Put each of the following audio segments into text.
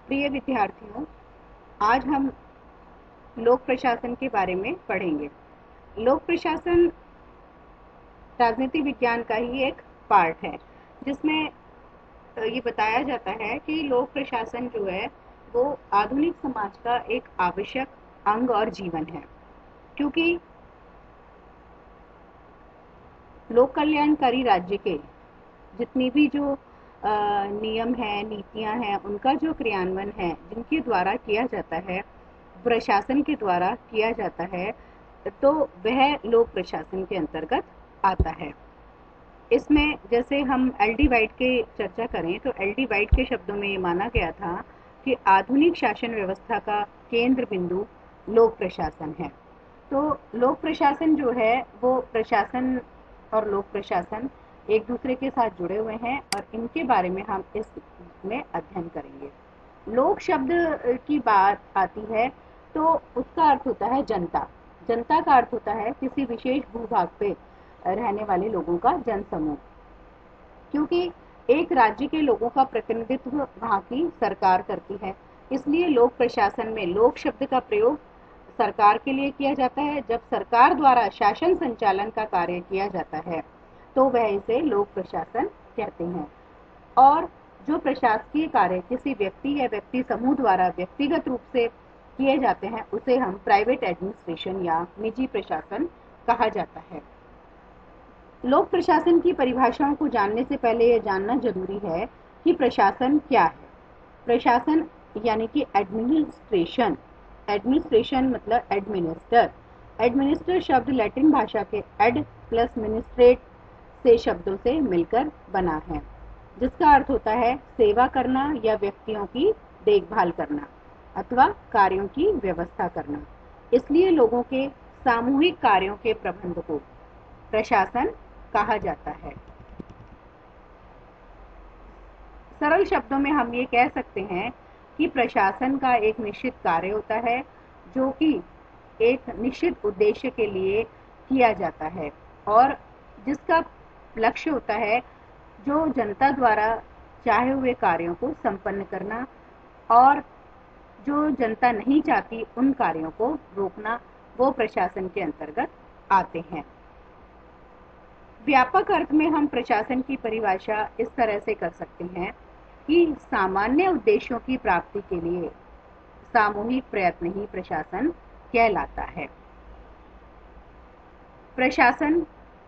प्रिय विद्यार्थियों, आज हम लोक प्रशासन के बारे में पढ़ेंगे। लोक प्रशासन राजनीति विज्ञान का ही एक पार्ट है, जिसमें ये बताया जाता है कि लोक प्रशासन जो है वो आधुनिक समाज का एक आवश्यक अंग और जीवन है, क्योंकि लोक कल्याणकारी राज्य के जितनी भी जो नियम है, नीतियां हैं, उनका जो क्रियान्वयन है, जिनके द्वारा किया जाता है, प्रशासन के द्वारा किया जाता है, तो वह लोक प्रशासन के अंतर्गत आता है। इसमें जैसे हम एल.डी. वाइट के चर्चा करें तो एल.डी. वाइट के शब्दों में ये माना गया था कि आधुनिक शासन व्यवस्था का केंद्र बिंदु लोक प्रशासन है। तो लोक प्रशासन जो है वो प्रशासन और लोक प्रशासन एक दूसरे के साथ जुड़े हुए हैं और इनके बारे में हम इसमें अध्ययन करेंगे। लोक शब्द की बात आती है तो उसका अर्थ होता है जनता। जनता का अर्थ होता है किसी विशेष भूभाग पे रहने वाले लोगों का जनसमूह, क्योंकि एक राज्य के लोगों का प्रतिनिधित्व वहाँ की सरकार करती है। इसलिए लोक प्रशासन में लोक शब्द का प्रयोग सरकार के लिए किया जाता है। जब सरकार द्वारा शासन संचालन का कार्य किया जाता है तो वह इसे लोक प्रशासन कहते हैं। और जो प्रशासकीय कार्य किसी व्यक्ति या व्यक्ति समूह द्वारा व्यक्तिगत रूप से किए जाते हैं उसे हम प्राइवेट एडमिनिस्ट्रेशन या निजी प्रशासन कहा जाता है। लोक प्रशासन की परिभाषाओं को जानने से पहले यह जानना जरूरी है कि प्रशासन क्या है। प्रशासन यानी कि एडमिनिस्ट्रेशन, एडमिनिस्ट्रेशन मतलब एडमिनिस्टर। एडमिनिस्टर शब्द लैटिन भाषा के एड प्लस मिनिस्ट्रेट से शब्दों से मिलकर बना है, जिसका अर्थ होता है सेवा करना या व्यक्तियों की देखभाल करना अथवा कार्यों की व्यवस्था करना। इसलिए लोगों के सामूहिक कार्यों के प्रबंध को प्रशासन कहा जाता है। सरल शब्दों में हम ये कह सकते हैं कि प्रशासन का एक निश्चित कार्य होता है जो कि एक निश्चित उद्देश्य के लिए किया जाता है और जिसका लक्ष्य होता है जो जनता द्वारा चाहे हुए कार्यों को संपन्न करना और जो जनता नहीं चाहती उन कार्यों को रोकना, वो प्रशासन के अंतर्गत आते हैं। व्यापक अर्थ में हम प्रशासन की परिभाषा इस तरह से कर सकते हैं कि सामान्य उद्देश्यों की प्राप्ति के लिए सामूहिक प्रयत्न ही प्रशासन कहलाता है। प्रशासन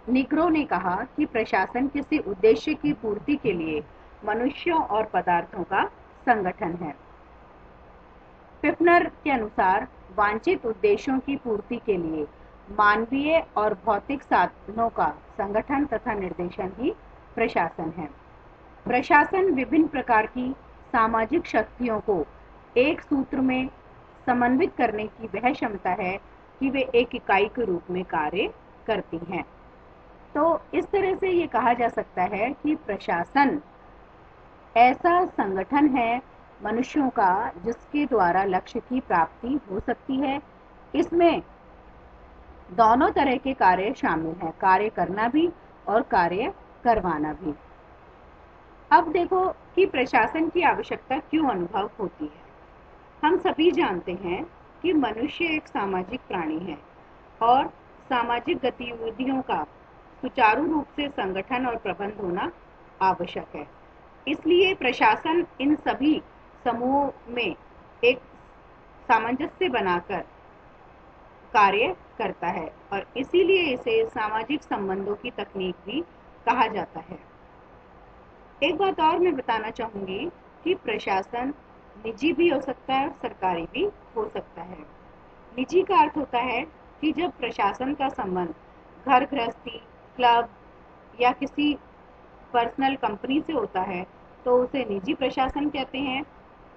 निग्रो ने कहा कि प्रशासन किसी उद्देश्य की पूर्ति के लिए मनुष्यों और पदार्थों का संगठन है। पिफनर के अनुसार वांछित उद्देश्यों की पूर्ति के लिए मानवीय और भौतिक साधनों का संगठन तथा निर्देशन ही प्रशासन है। प्रशासन विभिन्न प्रकार की सामाजिक शक्तियों को एक सूत्र में समन्वित करने की वह क्षमता है कि वे एक इकाई के रूप में कार्य करती हैं। तो इस तरह से ये कहा जा सकता है कि प्रशासन ऐसा संगठन है मनुष्यों का जिसके द्वारा लक्ष्य की प्राप्ति हो सकती है। इसमें दोनों तरह के कार्य शामिल हैं, कार्य करना भी और कार्य करवाना भी। अब देखो कि प्रशासन की आवश्यकता क्यों अनुभव होती है। हम सभी जानते हैं कि मनुष्य एक सामाजिक प्राणी है और सामाजिक गतिविधियों का सुचारू रूप से संगठन और प्रबंध होना आवश्यक है। इसलिए प्रशासन इन सभी समूहों में एक सामंजस्य बनाकर कार्य करता है और इसीलिए इसे सामाजिक संबंधों की तकनीक भी कहा जाता है। एक बात और मैं बताना चाहूंगी कि प्रशासन निजी भी हो सकता है और सरकारी भी हो सकता है। निजी का अर्थ होता है कि जब प्रशासन का संबंध घर गृहस्थी, क्लब या किसी पर्सनल कंपनी से होता है तो उसे निजी प्रशासन कहते हैं।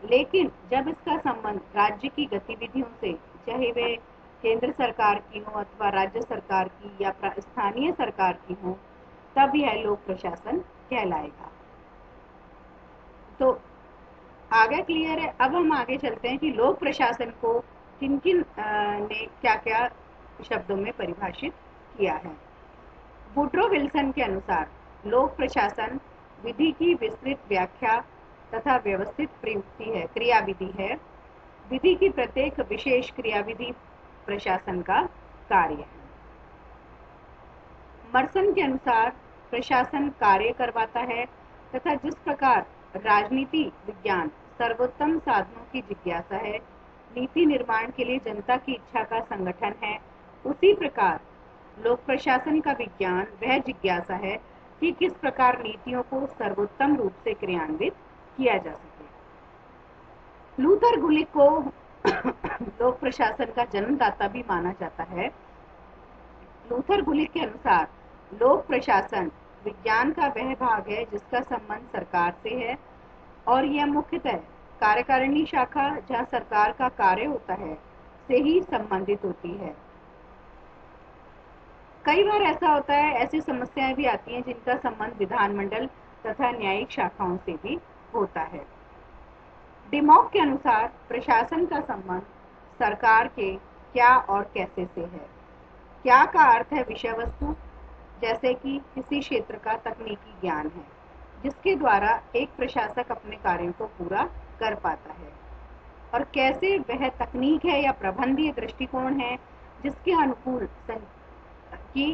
लेकिन जब इसका संबंध राज्य की गतिविधियों से, चाहे वे केंद्र सरकार की हो अथवा राज्य सरकार की या स्थानीय सरकार की हो, तब यह लोक प्रशासन कहलाएगा। तो आगे क्लियर है। अब हम आगे चलते हैं कि लोक प्रशासन को किन किन ने क्या क्या शब्दों में परिभाषित किया है। वुड्रो विल्सन के अनुसार लोक प्रशासन विधि की विस्तृत व्याख्या तथा व्यवस्थित प्रयुक्ति है, क्रियाविधि है। विधि की प्रत्येक विशेष क्रियाविधि प्रशासन का कार्य है। मर्सन के अनुसार प्रशासन कार्य करवाता है तथा जिस प्रकार राजनीति विज्ञान सर्वोत्तम साधनों की जिज्ञासा है, नीति निर्माण के लिए जनता की इच्छा का संगठन है, उसी प्रकार लोक प्रशासन का विज्ञान वह जिज्ञासा है कि किस प्रकार नीतियों को सर्वोत्तम रूप से क्रियान्वित किया जा सके। लूथर गुलिक को लोक प्रशासन का जन्मदाता भी माना जाता है। लूथर गुलिक के अनुसार लोक प्रशासन विज्ञान का वह भाग है जिसका संबंध सरकार से है और यह मुख्यतः कार्यकारिणी शाखा, जहाँ सरकार का कार्य होता है, से ही संबंधित होती है। कई बार ऐसा होता है, ऐसी समस्याएं भी आती हैं जिनका संबंध विधानमंडल तथा न्यायिक शाखाओं से भी होता है। डिमॉक के अनुसार प्रशासन का संबंध सरकार के क्या और कैसे से है। क्या का अर्थ है विषय वस्तु, जैसे कि किसी क्षेत्र का तकनीकी ज्ञान है जिसके द्वारा एक प्रशासक अपने कार्यों को पूरा कर पाता है, और कैसे वह तकनीक है या प्रबंधीय दृष्टिकोण है जिसके अनुकूल कि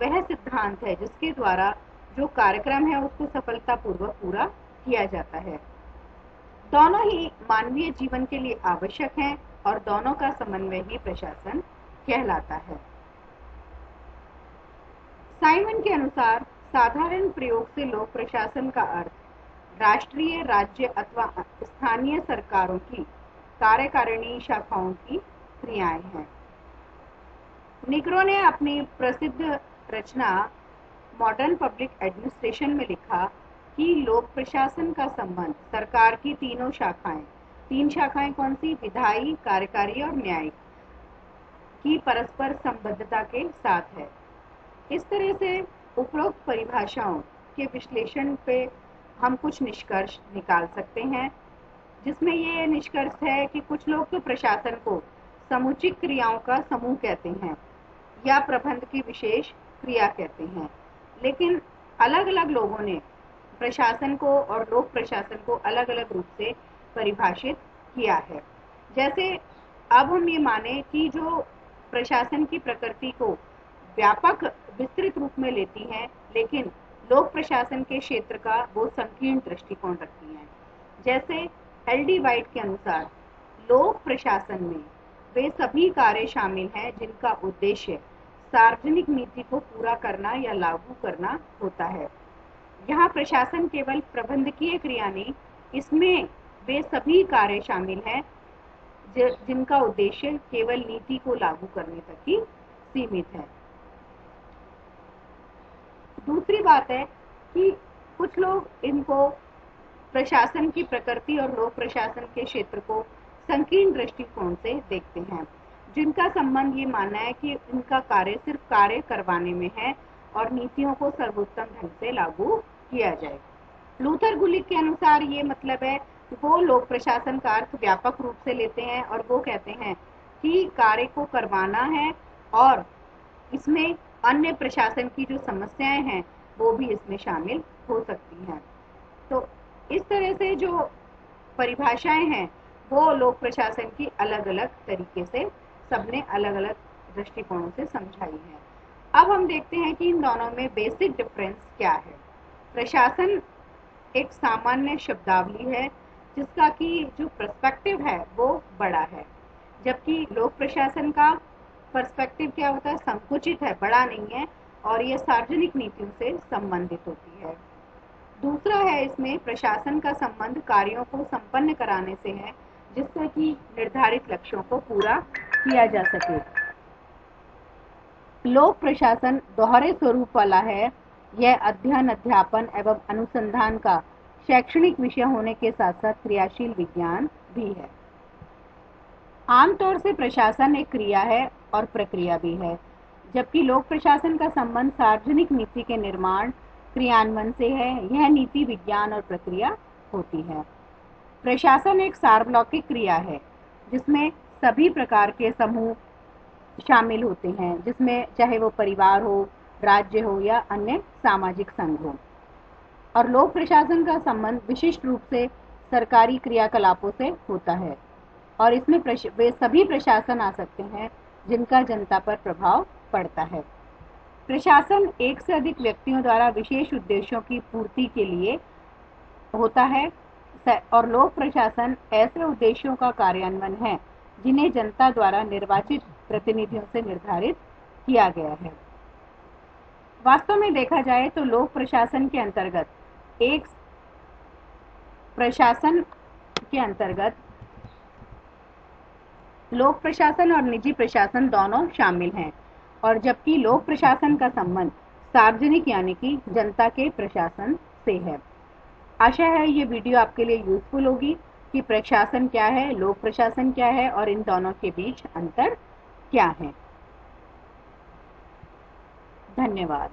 वह सिद्धांत है जिसके द्वारा जो कार्यक्रम है उसको सफलतापूर्वक पूरा किया जाता है। दोनों ही मानवीय जीवन के लिए आवश्यक हैं और दोनों का समन्वय ही प्रशासन कहलाता है। साइमन के अनुसार साधारण प्रयोग से लोक प्रशासन का अर्थ राष्ट्रीय, राज्य अथवा स्थानीय सरकारों की कार्यकारिणी शाखाओं की क्रियाएं हैं। निग्रो ने अपनी प्रसिद्ध रचना मॉडर्न पब्लिक एडमिनिस्ट्रेशन में लिखा कि लोक प्रशासन का संबंध सरकार की तीन शाखाएं कौन सी, विधायी, कार्यकारी और न्यायिक की परस्पर संबद्धता के साथ है। इस तरह से उपरोक्त परिभाषाओं के विश्लेषण पे हम कुछ निष्कर्ष निकाल सकते हैं, जिसमें ये निष्कर्ष है कि कुछ लोग तो प्रशासन को समुचित क्रियाओं का समूह कहते हैं या प्रबंध की विशेष क्रिया कहते हैं, लेकिन अलग अलग लोगों ने प्रशासन को और लोक प्रशासन को अलग अलग रूप से परिभाषित किया है। जैसे अब हम ये माने कि जो प्रशासन की प्रकृति को व्यापक विस्तृत रूप में लेती हैं, लेकिन लोक प्रशासन के क्षेत्र का वो संकीर्ण दृष्टिकोण रखती हैं। जैसे एल.डी. वाइट के अनुसार लोक प्रशासन में वे सभी कार्य शामिल हैं जिनका उद्देश्य सार्वजनिक नीति को पूरा करना या लागू करना होता है। यहाँ प्रशासन केवल प्रबंधकीय क्रिया नहीं, इसमें वे सभी कार्य शामिल हैं जिनका उद्देश्य केवल नीति को लागू करने तक ही सीमित है। दूसरी बात है कि कुछ लोग इनको प्रशासन की प्रकृति और लोक प्रशासन के क्षेत्र को संकीर्ण दृष्टिकोण से देखते हैं, जिनका संबंध ये मानना है कि इनका कार्य सिर्फ कार्य करवाने में है और नीतियों को सर्वोत्तम ढंग से लागू किया जाए। लूथर गुलिक के अनुसार ये मतलब है कि वो लोक प्रशासन का अर्थ व्यापक रूप से लेते हैं और वो कहते हैं कि कार्य को करवाना है और इसमें अन्य प्रशासन की जो समस्याएं हैं वो भी इसमें शामिल हो सकती हैं। तो इस तरह से जो परिभाषाएं हैं वो लोक प्रशासन की अलग अलग तरीके से सबने अलग अलग दृष्टिकोणों से समझाई है। अब हम देखते हैं कि इन दोनों में बेसिक डिफरेंस क्या है। प्रशासन एक सामान्य शब्दावली है जिसका कि जो पर्सपेक्टिव है वो बड़ा है, जबकि लोक प्रशासन का पर्सपेक्टिव क्या होता है, संकुचित है, बड़ा नहीं है और ये सार्वजनिक नीतियों से संबंधित होती है। दूसरा है इसमें प्रशासन का संबंध कार्यों को संपन्न कराने से है जिससे कि निर्धारित लक्ष्यों को पूरा किया जा सके। लोक प्रशासन दोहरे स्वरूप वाला है। यह अध्ययन, अध्यापन एवं अनुसंधान का शैक्षणिक विषय होने के साथ साथ क्रियाशील विज्ञान भी है। आमतौर से प्रशासन एक क्रिया है और प्रक्रिया भी है, जबकि लोक प्रशासन का संबंध सार्वजनिक नीति के निर्माण, क्रियान्वयन से है। यह नीति विज्ञान और प्रक्रिया होती है। प्रशासन एक सार्वलौकिक क्रिया है जिसमें सभी प्रकार के समूह शामिल होते हैं, जिसमें चाहे वो परिवार हो, राज्य हो या अन्य सामाजिक संघ हो, और लोक प्रशासन का संबंध विशिष्ट रूप से सरकारी क्रियाकलापों से होता है और इसमें वे सभी प्रशासन आ सकते हैं जिनका जनता पर प्रभाव पड़ता है। प्रशासन एक से अधिक व्यक्तियों द्वारा विशेष उद्देश्यों की पूर्ति के लिए होता है और लोक प्रशासन ऐसे उद्देश्यों का कार्यान्वयन है जिन्हें जनता द्वारा निर्वाचित प्रतिनिधियों से निर्धारित किया गया है। वास्तव में देखा जाए तो लोक प्रशासन के अंतर्गत एक प्रशासन के अंतर्गत लोक प्रशासन और निजी प्रशासन दोनों शामिल हैं और जबकि लोक प्रशासन का संबंध सार्वजनिक यानी कि जनता के प्रशासन से है। आशा है ये वीडियो आपके लिए यूजफुल होगी कि प्रशासन क्या है, लोक प्रशासन क्या है और इन दोनों के बीच अंतर क्या है। धन्यवाद।